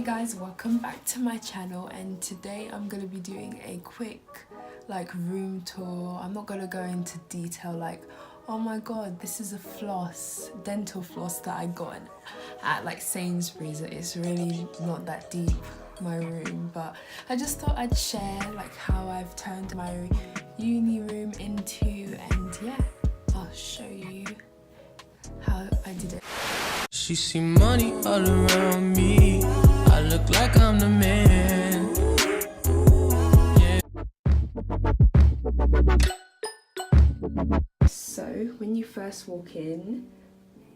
guys, welcome back to my channel, and today I'm gonna be doing a quick room tour. I'm not gonna go into detail like, oh my god, this is a floss, dental floss that I got at Sainsbury's. It's really not that deep, my room, but I just thought I'd share how I've turned my uni room into, and yeah, I'll show you how I did it. She see money all around me. I look like I'm the man. Yeah. So when you first walk in,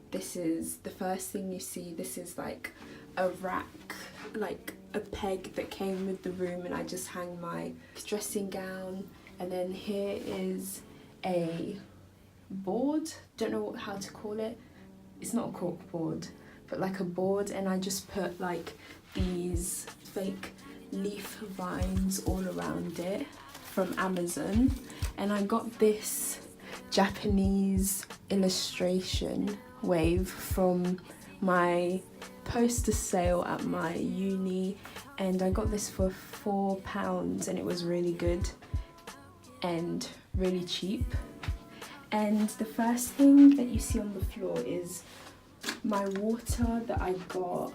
this is the first thing you see. This is like a rack, like a peg that came with the room, and I just hang my dressing gown. And then here is a board, don't know how to call it. It's not a cork board, but like a board, and I just put these fake leaf vines all around it from Amazon. And I got this Japanese illustration wave from my poster sale at my uni, and I got this for £4 and it was really good and really cheap. And the first thing that you see on the floor is my water that I got,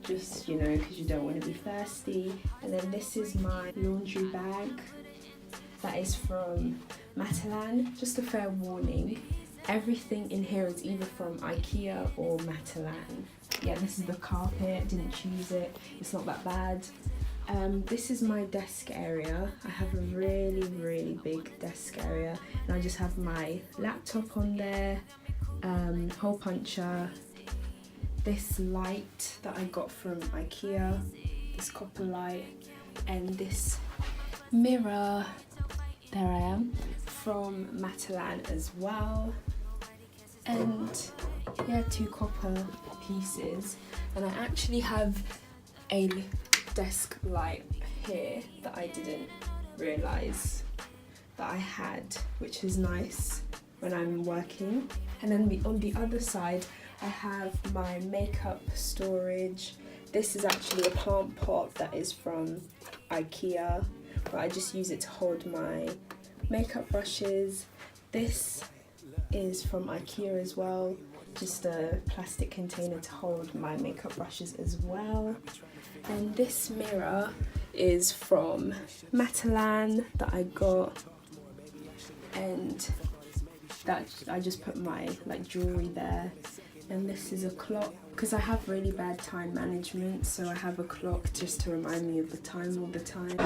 just, you know, because you don't want to be thirsty. And then this is my laundry bag that is from Matalan. Just a fair warning, everything in here is either from IKEA or Matalan. Yeah, this is the carpet, didn't choose it, it's not that bad. This is my desk area. I have a really big desk area, and I just have my laptop on there, hole puncher, this light that I got from IKEA, this copper light, and this mirror, there I am, from Matalan as well. And yeah, 2 copper pieces. And I actually have a desk light here that I didn't realise that I had, which is nice when I'm working. And then on the other side I have my makeup storage. This is actually a plant pot that is from IKEA, but I just use it to hold my makeup brushes. This is from IKEA as well, just a plastic container to hold my makeup brushes as well. And this mirror is from Matalan that I got, and that I just put my jewellery there. And this is a clock, because I have really bad time management, so I have a clock just to remind me of the time all the time.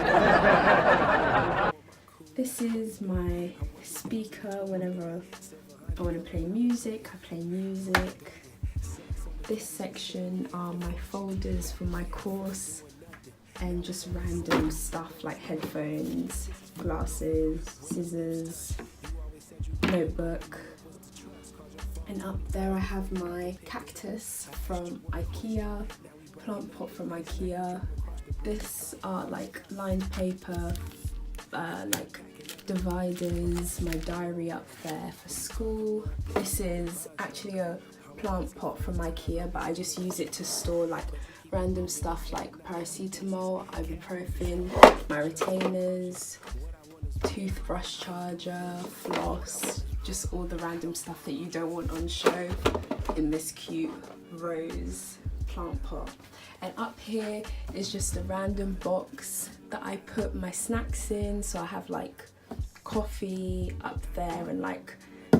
This is my speaker. Whenever I want to play music, I play music. This section are my folders for my course, and just random stuff like headphones, glasses, scissors, notebook. And up there I have my cactus from IKEA, plant pot from IKEA. This are lined paper, dividers, my diary up there for school. This is actually a plant pot from IKEA, but I just use it to store random stuff like paracetamol, ibuprofen, my retainers, toothbrush charger, floss, just all the random stuff that you don't want on show in this cute rose plant pot. And up here is just a random box that I put my snacks in. So I have coffee up there, and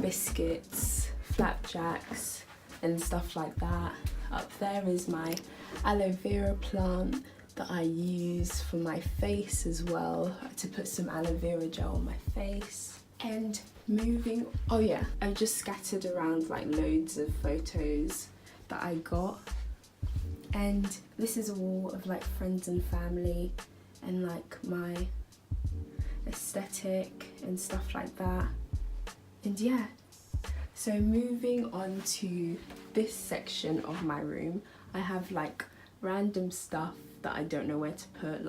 biscuits, flapjacks and stuff like that. Up there is my aloe vera plant that I use for my face as well, to put some aloe vera gel on my face. And moving, oh yeah, I've just scattered around loads of photos that I got. And this is a wall of friends and family, and my aesthetic and stuff like that. And yeah, so moving on to this section of my room, I have random stuff that I don't know where to put,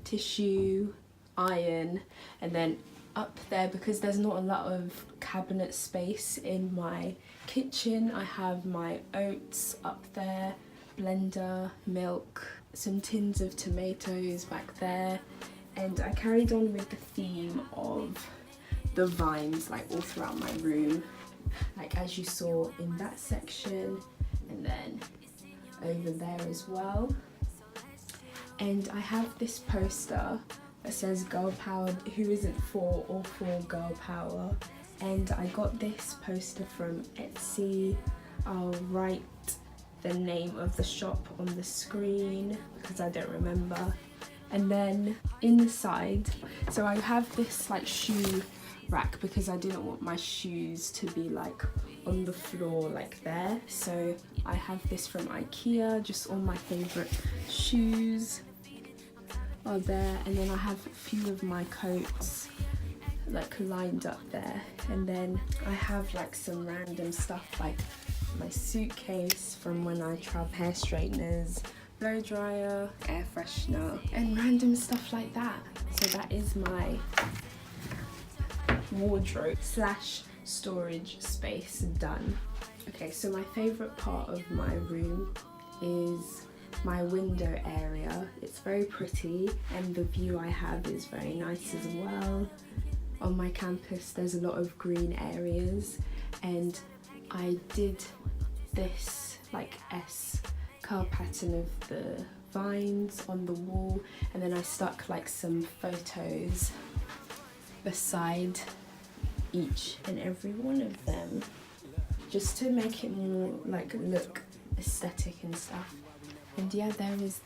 tissue, iron. And then up there, because there's not a lot of cabinet space in my kitchen, I have my oats up there, blender, milk, some tins of tomatoes back there, and I carried on with the theme of the vines like all throughout my room, like as you saw in that section and then over there as well. And I have this poster that says girl power, who isn't for or for girl power, and I got this poster from Etsy. I'll write the name of the shop on the screen because I don't remember. And then in the side, so I have this like shoe rack because I didn't want my shoes to be like on the floor like there, so I have this from IKEA, just all my favorite shoes are there, and then I have a few of my coats like lined up there, and then I have like some random stuff like my suitcase from when I travel, hair straighteners, blow dryer, air freshener, and random stuff like that. So that is my wardrobe slash storage space done. Okay, so my favorite part of my room is my window area. It's very pretty and the view I have is very nice as well. On my campus there's a lot of green areas, and I did this like S curl pattern of the vines on the wall, and then I stuck like some photos beside each and every one of them just to make it more like look aesthetic and stuff. And yeah, there is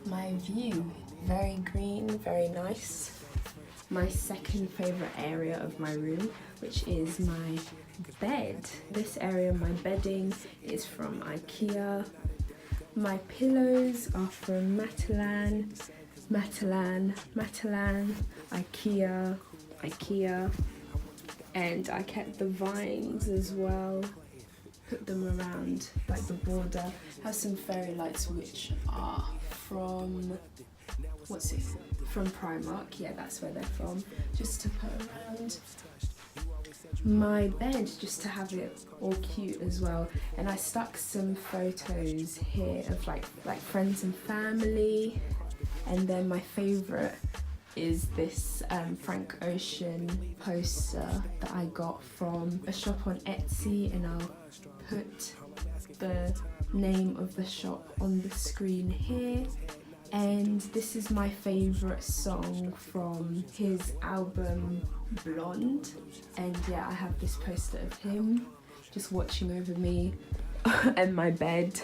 my view, very green, very nice. My second favorite area of my room, which is my bed. This area, my bedding, is from IKEA. My pillows are from Matalan, IKEA, and I kept the vines as well, put them around like the border. Have some fairy lights which are from, what's it, from Primark, yeah, that's where they're from, just to put around my bed just to have it all cute as well. And I stuck some photos here of like friends and family, and then my favorite is this Frank Ocean poster that I got from a shop on Etsy, and I'll put the name of the shop on the screen here. And this is my favorite song from his album Blonde, and yeah, I have this poster of him just watching over me and my bed.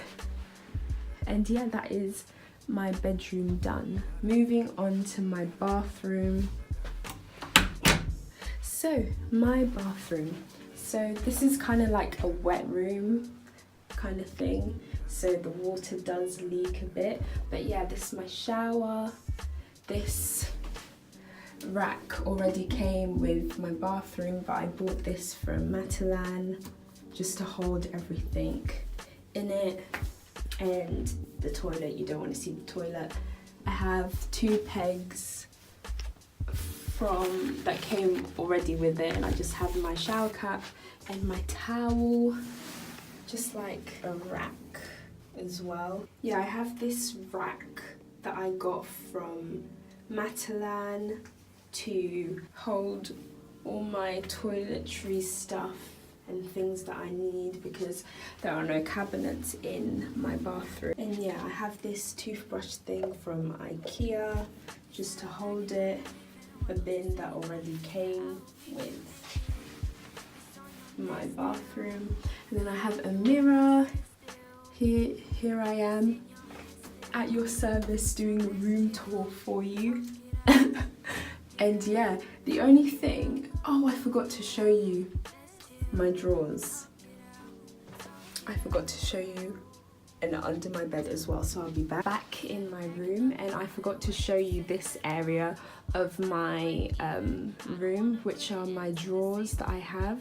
And yeah, that is my bedroom done. Moving on to my bathroom. So my bathroom, so this is kind of like a wet room kind of thing, so the water does leak a bit, but yeah, this is my shower. This rack already came with my bathroom, but I bought this from Matalan just to hold everything in it. And the toilet, you don't want to see the toilet. I have 2 pegs that came already with it, and I just have my shower cap and my towel, just like a rack as well. Yeah, I have this rack that I got from Matalan to hold all my toiletry stuff and things that I need because there are no cabinets in my bathroom. And yeah, I have this toothbrush thing from IKEA just to hold it, a bin that already came with my bathroom. And then I have a mirror. Here I am at your service doing a room tour for you. And yeah, the only thing, oh, I forgot to show you my drawers. I forgot to show you, and under my bed as well, so I'll be back in my room. And I forgot to show you this area of my room, which are my drawers that I have,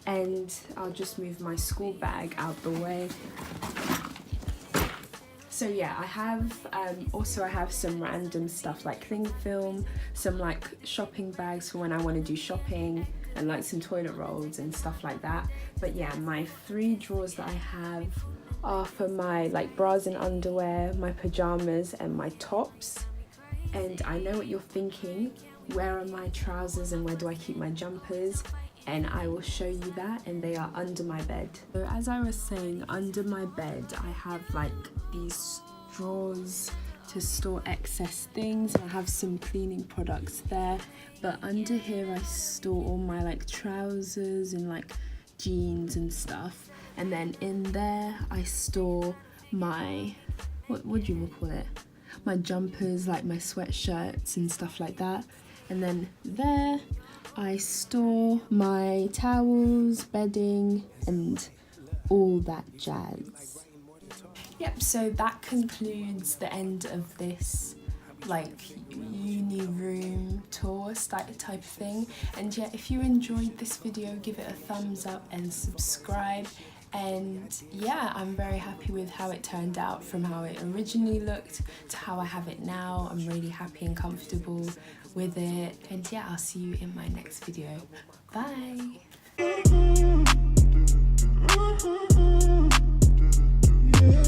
and I'll just move my school bag out the way. So yeah, I have also I have some random stuff like cling film, some like shopping bags for when I want to do shopping, and like some toilet rolls and stuff like that. But yeah, my 3 drawers that I have are for my like bras and underwear, my pajamas and my tops. And I know what you're thinking, where are my trousers and where do I keep my jumpers? And I will show you that, and they are under my bed. So as I was saying, under my bed I have like these drawers to store excess things, and I have some cleaning products there. But under here I store all my like trousers and like jeans and stuff. And then in there I store my, what do you call it? My jumpers, like my sweatshirts and stuff like that. And then there I store my towels, bedding, and all that jazz. Yep, so that concludes the end of this like uni room tour type of thing. And yeah, if you enjoyed this video, give it a thumbs up and subscribe. And yeah, I'm very happy with how it turned out, from how it originally looked to how I have it now. I'm really happy and comfortable with it. And yeah, I'll see you in my next video. Bye. Yeah.